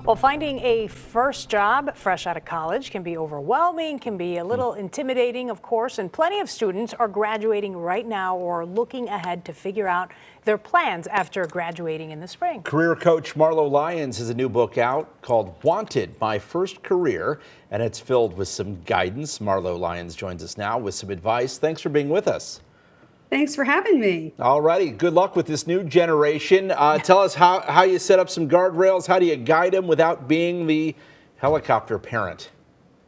Well, finding a first job fresh out of college can be overwhelming, can be a little intimidating, of course, and plenty of students are graduating right now or looking ahead to figure out their plans after graduating in the spring. Career coach Marlo Lyons has a new book out called Wanted, My First Career, and it's filled with some guidance. Marlo Lyons joins us now with some advice. Thanks for being with us. Thanks for having me. All righty. Good luck with this new generation. Tell us how you set up some guardrails. How do you guide them without being the helicopter parent?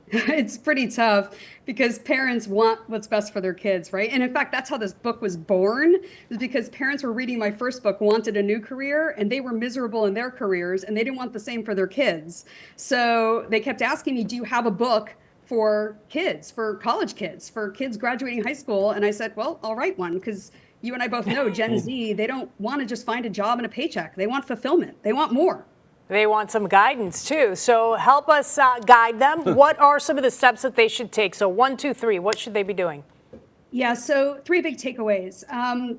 It's pretty tough because parents want what's best for their kids, right? And in fact, that's how this book was born, is because parents were reading my first book, Wanted a New Career, and they were miserable in their careers and they didn't want the same for their kids. So they kept asking me, do you have a book for kids, for college kids, for kids graduating high school? And I said, well, I'll write one, because you and I both know Gen Z, they don't want to just find a job and a paycheck. They want fulfillment. They want more. They want some guidance too. So help us guide them. What are some of the steps that they should take? So 1, 2, 3, what should they be doing? Yeah, so 3 big takeaways.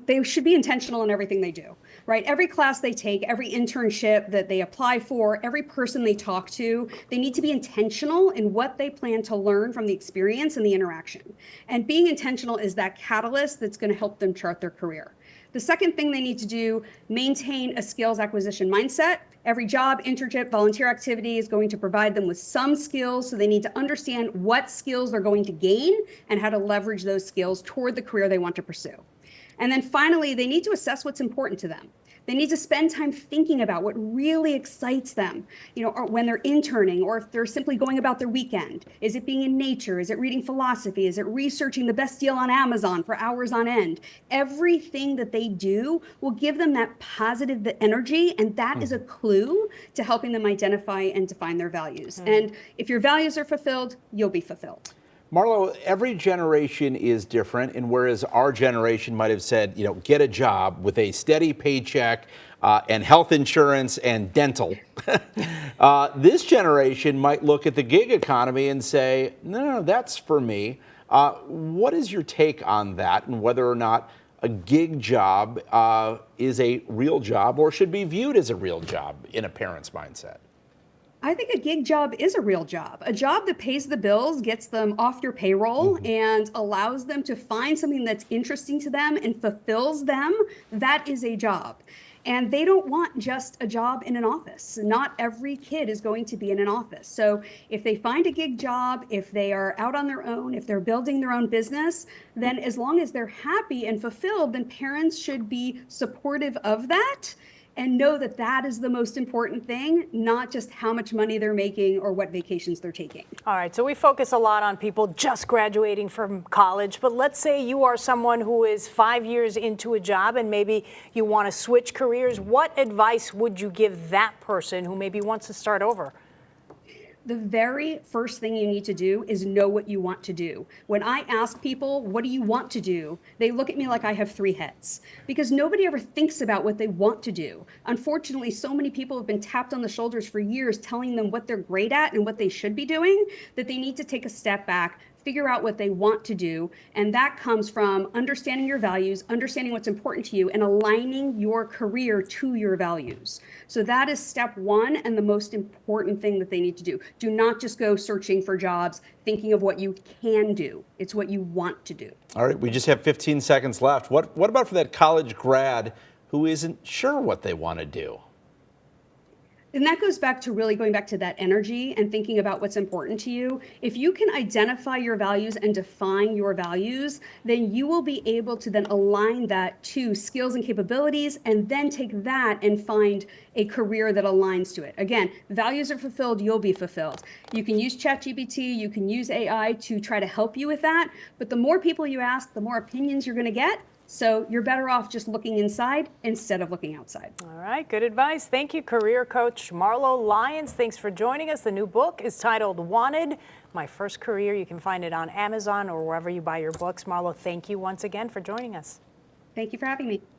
They should be intentional in everything they do, right? Every class they take, every internship that they apply for, every person they talk to, they need to be intentional in what they plan to learn from the experience and the interaction. And being intentional is that catalyst that's going to help them chart their career. The second thing they need to do, maintain a skills acquisition mindset. Every job, internship, volunteer activity is going to provide them with some skills, so they need to understand what skills they're going to gain and how to leverage those skills toward the career they want to pursue. And then finally, they need to assess what's important to them. They need to spend time thinking about what really excites them, or when they're interning, or if they're simply going about their weekend. Is it being in nature? Is it reading philosophy? Is it researching the best deal on Amazon for hours on end? Everything that they do will give them that positive energy, and that is a clue to helping them identify and define their values. And if your values are fulfilled, you'll be fulfilled. Marlo, every generation is different, and whereas our generation might have said, get a job with a steady paycheck and health insurance and dental, this generation might look at the gig economy and say, no, that's for me. What is your take on that, and whether or not a gig job is a real job or should be viewed as a real job in a parent's mindset? I think a gig job is a real job. A job that pays the bills, gets them off your payroll, and allows them to find something that's interesting to them and fulfills them. That is a job. And they don't want just a job in an office. Not every kid is going to be in an office. So if they find a gig job, if they are out on their own, if they're building their own business, then as long as they're happy and fulfilled, then parents should be supportive of that. And know that that is the most important thing, not just how much money they're making or what vacations they're taking. All right, so we focus a lot on people just graduating from college, but let's say you are someone who is 5 years into a job and maybe you want to switch careers. What advice would you give that person who maybe wants to start over? The very first thing you need to do is know what you want to do. When I ask people, what do you want to do? They look at me like I have 3 heads, because nobody ever thinks about what they want to do. Unfortunately, so many people have been tapped on the shoulders for years telling them what they're great at and what they should be doing, that they need to take a step back, figure out what they want to do. And that comes from understanding your values, understanding what's important to you, and aligning your career to your values. So that is step 1 and the most important thing that they need to do. Do not just go searching for jobs, thinking of what you can do. It's what you want to do. All right, we just have 15 seconds left. What about for that college grad who isn't sure what they want to do? And that goes back to really going back to that energy and thinking about what's important to you. If you can identify your values and define your values, then you will be able to then align that to skills and capabilities, and then take that and find a career that aligns to it. Again, values are fulfilled, you'll be fulfilled. You can use ChatGPT, you can use AI to try to help you with that. But the more people you ask, the more opinions you're going to get. So you're better off just looking inside instead of looking outside. All right, good advice. Thank you, career coach Marlo Lyons. Thanks for joining us. The new book is titled Wanted, My First Career. You can find it on Amazon or wherever you buy your books. Marlo, thank you once again for joining us. Thank you for having me.